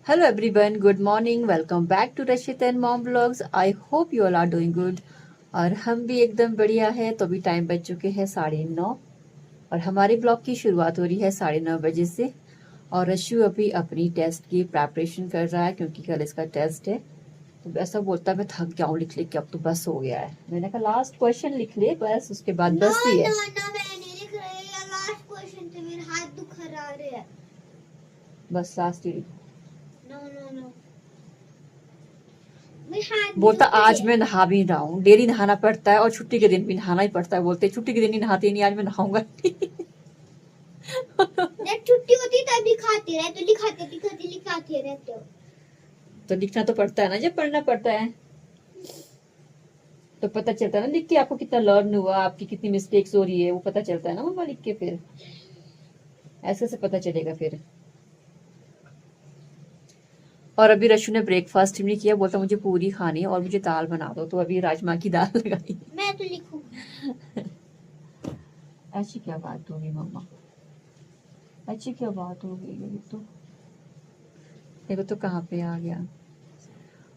Hello everyone, good morning. Welcome back to Rashid and Mom Vlogs. I hope you all are doing good. और हम भी एकदम बढ़िया है। तो अभी टाइम बज चुके हैं 9:30 और हमारे ब्लॉग की शुरुआत हो रही है 9:30 बजे से। और रशु अभी अपनी टेस्ट की प्रेपरेशन कर रहा है क्योंकि कल इसका टेस्ट है। तो ऐसा बोलता है मैं थक गया हूँ लिख लिख के, अब तो बस हो गया है। मैंने कहा लास्ट क्वेश्चन लिख ले बस, उसके बाद बस ही है। मैं नहीं लिख रही है लास्ट क्वेश्चन से, मेरे हाथ दुख रहा है। बस लास्ट ही नो नो नो बोलता आज मैं नहा भी रहा हूँ। डेली नहाना पड़ता है और छुट्टी के दिन भी नहाना ही पड़ता है। बोलते छुट्टी के दिन ही नहाते नहीं, आज मैं नहाऊंगा नहीं। जब छुट्टी होती तब लिखाते रहे, तो लिखाते रहते हो। तो लिखना तो पड़ता है ना, जब पढ़ना पड़ता है तो पता चलता है ना लिख के, आपको कितना लर्न हुआ, आपकी कितनी मिस्टेक्स हो रही है वो पता चलता है ना मम्मा लिख के। फिर ऐसे से पता चलेगा फिर। और अभी रशु ने ब्रेकफास्ट भी नहीं किया, बोलता मुझे पूरी खानी है और मुझे दाल बना दो। तो अभी राजमा की दाल लगाई। मैं तो लिखूंगी। ऐसी क्या बात होगी मम्मा, ऐसी क्या बात हो गई? तो देखो तो कहाँ पे आ गया।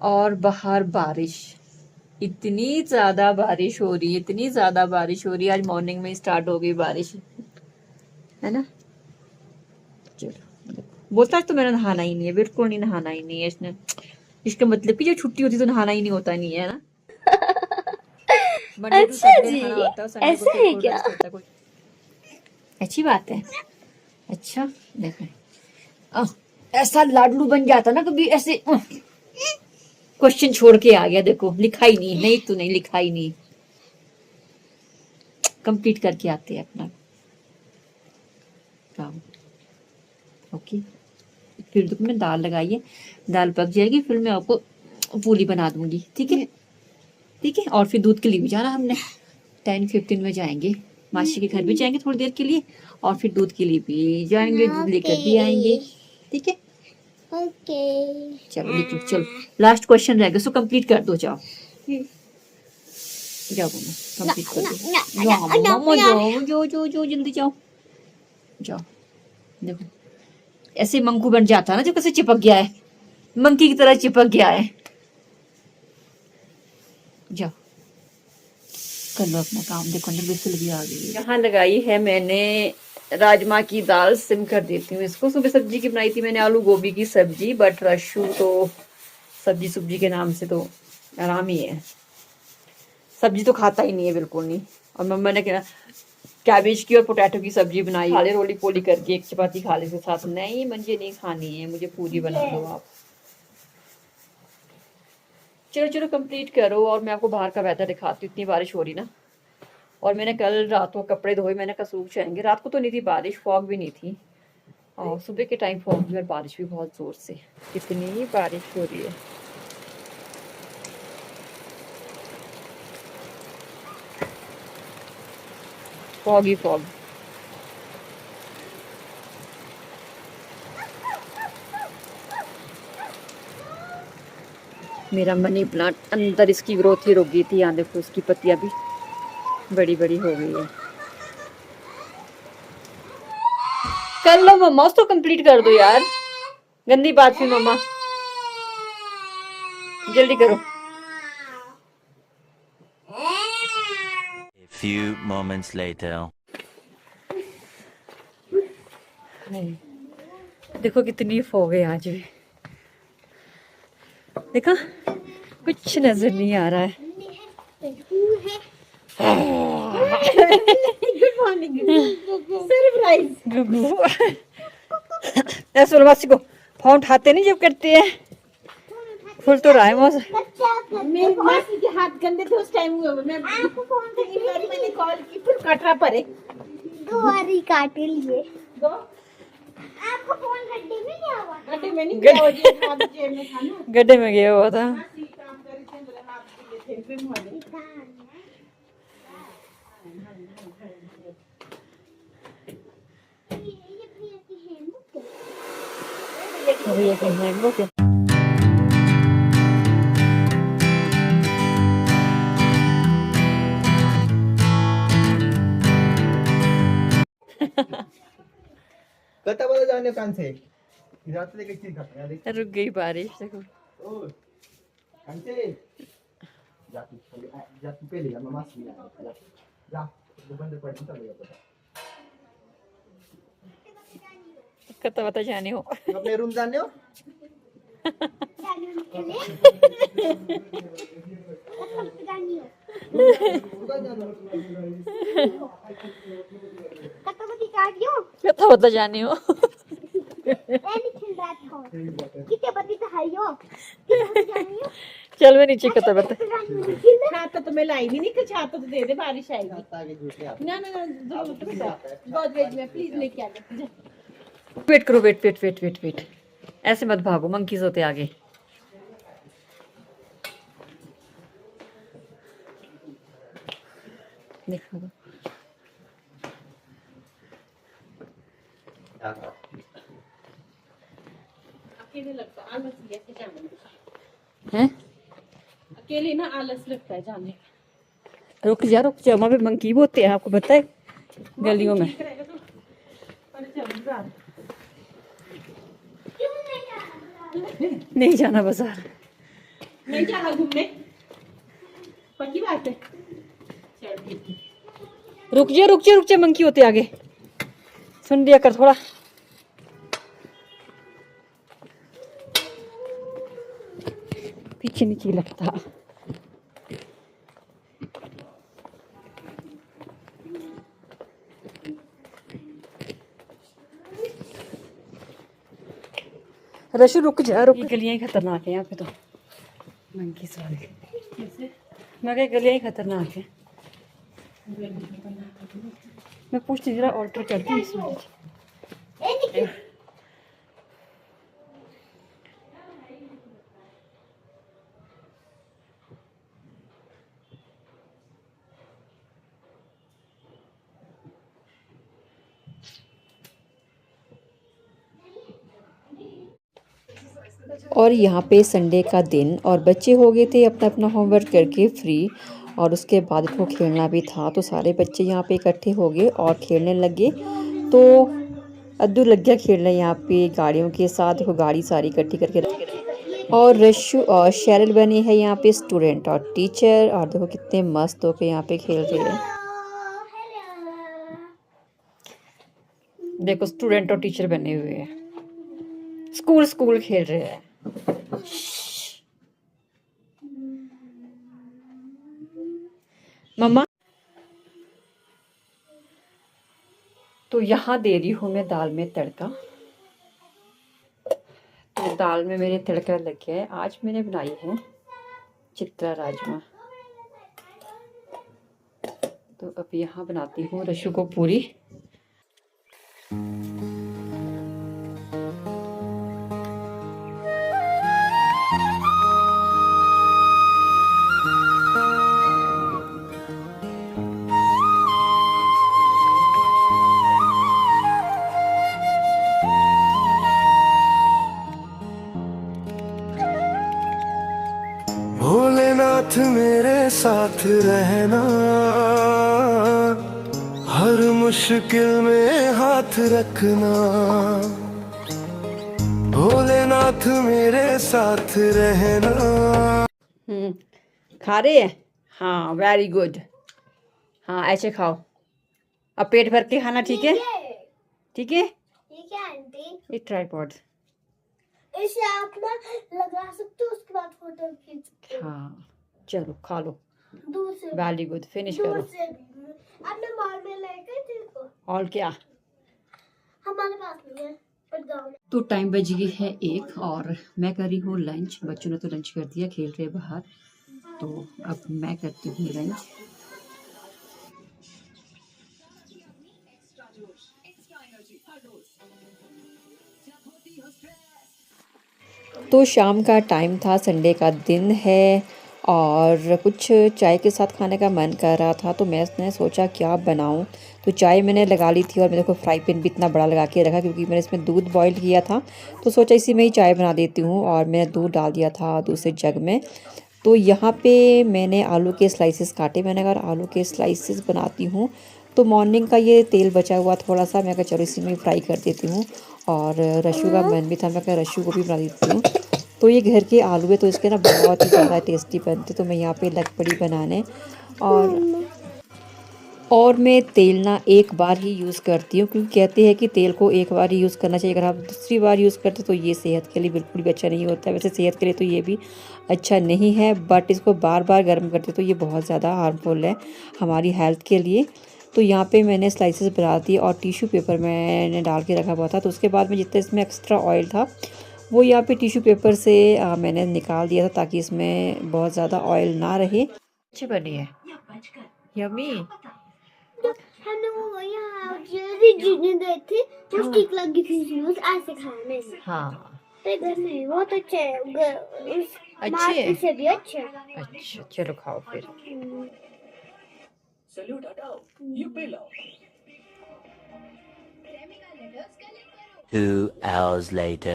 और बाहर बारिश, इतनी ज्यादा बारिश हो रही है, इतनी ज्यादा बारिश हो रही है। आज मॉर्निंग में स्टार्ट हो गई बारिश, है ना। चलो बोलता है तो मेरा नहाना ही नहीं है, बिल्कुल नहीं नहाना ही नहीं है इसने। इसका मतलब कि जब छुट्टी होती तो नहाना ही नहीं होता, नहीं है ना। मंडे टू अच्छा सैटरडे जी, नहाना होता है, संडे को ऐसा फिर है फुल क्या? रेस्ट होता है। कोई अच्छी बात है। अच्छा देखो, ऐसा लाडलू बन जाता ना कभी ऐसे। क्वेश्चन छोड़ के आ गया, देखो लिखा ही नहीं। नहीं तू नहीं लिखा ही नहीं, कंप्लीट करके आते हैं अपना काम। ओके, फिर तुमने दाल लगाई है, दाल पक जाएगी फिर मैं आपको पूरी बना दूंगी, ठीक है। ठीक है, और फिर दूध के लिए भी जाना हमने। 10:15 में जाएंगे, मासी के घर भी जाएंगे थोड़ी देर के लिए, और फिर दूध के लिए भी जाएंगे, दूध लेकर भी आएंगे। ठीक है, ओके। चलो लिख लो, चलो लास्ट क्वेश्चन रहेगा, सो कंप्लीट कर दो। जाओ जाओ मम्मा, कंप्लीट कर दो। जाओ मम्मा, जाओ जो जो जो जल्दी जाओ जाओ। देखो ऐसे मंकू बन जाता है ना, जो कैसे चिपक गया है, मंकी की तरह चिपक गया है। जाओ कर लो अपना काम। देखो अंदर बिस्कुट भी आ गई है। यहाँ लगाई है मैंने राजमा की दाल, सिम कर देती हूँ इसको। सुबह सब्जी की बनाई थी मैंने, आलू गोभी की सब्जी, बट रशु तो सब्जी सुब्जी के नाम से तो आराम ही है, सब्जी तो खाता ही नहीं है बिल्कुल नहीं। और मम्मा ने क्या कैबेज की और पोटैटो की सब्जी बनाई, खा ले रोली पोली करके, एक चपाती खा ले के साथ। नहीं मुझे नहीं खानी है, मुझे पूरी बना दो आप। चलो चलो कंप्लीट करो, और मैं आपको बाहर का वेदर दिखाती हूँ। इतनी बारिश हो रही ना, और मैंने कल रात को कपड़े धोए, मैंने कहा सूख जाएंगे। रात को तो नहीं थी बारिश, फॉग भी नहीं थी, और सुबह के टाइम फॉग भी और बारिश भी बहुत जोर से। कितनी बारिश हो रही है। फॉग ही फॉग। मेरा मनी प्लांट अंदर, इसकी ग्रोथ ही रुक गई थी। यहाँ देखो उसकी पत्तियां भी बड़ी बड़ी हो गई है। कर लो मम्मा, उसको कंप्लीट कर दो यार, गंदी बात थी मम्मा, जल्दी करो। A few moments later. देखो कितनी फॉग है आज भी, देखा कुछ नजर नहीं आ रहा है। Good morning. सरप्राइज। ऐसे मासी को फोन उठाते नहीं जब करते हैं। फुल तो रहा है मौसम। मेरी मासी के हाथ गंदे थे उस टाइम, मैं आपको फोन करके मैंने कॉल की, फिर कटरा पड़े, दो बारी काट लिए। दो आपको फोन गड्ढे में क्या हुआ? गड्ढे में नहीं गया, वो जेब में था ना। गड्ढे में गया हुआ था। काम करे थे, मेरे हाथ गिले थे, फिर मुझे भैया के हैंडबुक है। कता वाला जाने कान से रुक गई बारिश देखो। कता बता जाने हो। अपने रूम जाने हो? कता बता जाने हो। चल मैं नीचे कता बता। छाता तो मैं लाई भी नहीं कि छाता तो दे दे, बारिश आएगी। ना ना ना गोदरेज में प्लीज लेके आ जा। वेट करो, wait wait wait wait wait, ऐसे मत भागो, मंकीज होते आगे। देखो अकेले लगता आलस ऐसे जाने हैं, अकेले ना आलस लगता है जाने का। रुक जा वहाँ पे मंकी भी होते हैं, आपको पता है गलियों में। नहीं जाना बाजार, नहीं जाना घूमने, पक्की बात है। चल ठीक है। रुक जा मंकी होते आगे, सुन लिया कर थोड़ा। पीछे नीचे लगता। रशु रुक जा, रुक। गलियां ही खतरनाक है यहाँ पे तो, मंकी सारे। मैं कह गलियां ही खतरनाक है। मैं पूछती जरा ऑल्टर करती हूँ इसमें। और यहाँ पे संडे का दिन और बच्चे हो गए थे अपना अपना होमवर्क करके फ्री, और उसके बाद इनको खेलना भी था, तो सारे बच्चे यहाँ पे इकट्ठे हो गए और खेलने लगे। तो अद्दू लग गया खेलने यहाँ पे गाड़ियों के साथ, देखो गाड़ी सारी इकट्ठी करके रखी। और रशु और शेरिल बने हैं यहाँ पे स्टूडेंट और टीचर, और देखो कितने मस्त होकर यहाँ पे खेल रहे हैं। देखो स्टूडेंट और टीचर बने हुए हैं, स्कूल खेल रहे हैं। मम्मा, तो यहाँ दे रही हूँ मैं दाल में तड़का। तो दाल में मेरे तड़का लग गया है। आज मैंने बनाई है चित्रा राजमा। तो अब यहाँ बनाती हूँ रशु को पूरी। भोलेनाथ मेरे साथ रहना, हर मुश्किल में हाथ रखना। भोलेनाथ मेरे साथ रहना। खा रहे हैं? हाँ वेरी गुड। हाँ ऐसे खाओ, अब पेट भर के खाना, ठीक है? ठीक है आंटी। ये ट्राइपॉड। इसे आप ना लगा सकते हो, उसके बाद फोटो खींच सकते हो। हाँ चलो खा लो, दूर से वेरी गुड, फिनिश दूर करो। से भी आपने मॉल में लेके देखो, और क्या, हमारे पास नहीं है पर गाँव में। तो टाइम बज गई है 1 और मैं कर रही हूँ लंच। बच्चों ने तो लंच कर दिया, खेल रहे बाहर, तो अब मैं करती हूँ लंच। तो शाम का टाइम था, संडे का दिन है और कुछ चाय के साथ खाने का मन कर रहा था, तो मैंने सोचा क्या बनाऊं। तो चाय मैंने लगा ली थी और मैंने देखो फ्राई पैन भी इतना बड़ा लगा के रखा क्योंकि मैंने इसमें दूध बॉईल किया था, तो सोचा इसी में ही चाय बना देती हूँ। और मैंने दूध डाल दिया था दूसरे जग में। तो यहाँ पे मैंने आलू के स्लाइसेस काटे, मैंने अगर आलू के स्लाइसेस बनाती हूँ तो मॉर्निंग का ये तेल बचा हुआ थोड़ा सा, मैं कहा चलो इसी में फ्राई कर देती हूँ। और रशु का मन भी था, मैं कहा रशु को भी बना देती हूँ। तो ये घर के आलू है तो इसके ना बहुत ही ज़्यादा टेस्टी बनते, तो मैं यहाँ पे लग पड़ी बनाने। और मैं तेल ना एक बार ही यूज़ करती हूँ, क्योंकि कहते हैं कि तेल को एक बार ही यूज़ करना चाहिए। अगर आप दूसरी बार यूज़ करते तो ये सेहत के लिए बिल्कुल भी अच्छा नहीं होता है। वैसे सेहत के लिए तो ये भी अच्छा नहीं है, बट इसको बार बार गर्म करते तो ये बहुत ज़्यादा हार्मफुल है हमारी हेल्थ के लिए। तो यहाँ पे मैंने स्लाइसेस बना दिए और टिश्यू पेपर मैंने डाल के रखा हुआ था। तो उसके बाद में जितना इसमें एक्स्ट्रा ऑयल था वो यहाँ पे टिश्यू पेपर से मैंने निकाल दिया था, ताकि इसमें बहुत ज़्यादा ऑयल ना रहे। अच्छी बनी है, यम्मी। हमने वो यहाँ जीने गए थे, वो स्टिक लगी थी उसमें, ऐसे खाया मैंने। हाँ तो घर में बहुत अच्छे है, उस अच्छे मार्केट से भी अच्छे है। अच्छा चलो खाओ फिर। Two hours later.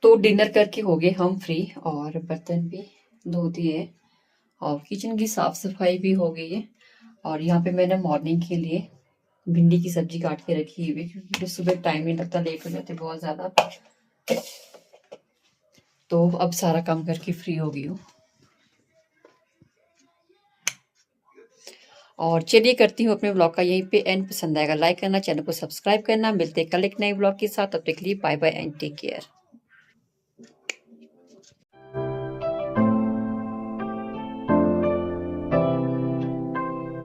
तो डिनर करके हो गए हम फ्री, और बर्तन भी धो दिए और किचन की साफ सफाई भी हो गई है। और यहाँ पे मैंने मॉर्निंग के लिए भिंडी की सब्जी काट के रखी हुई है, क्योंकि फिर सुबह टाइम नहीं लगता, लेट हो जाते बहुत ज्यादा। तो अब सारा काम करके फ्री हो गई हूँ। और चलिए करती हूँ अपने ब्लॉग का यहीं पे एंड। पसंद आएगा लाइक करना, चैनल को सब्सक्राइब करना। मिलते हैं कल एक नए ब्लॉग के साथ, तब तक के लिए bye bye and take care.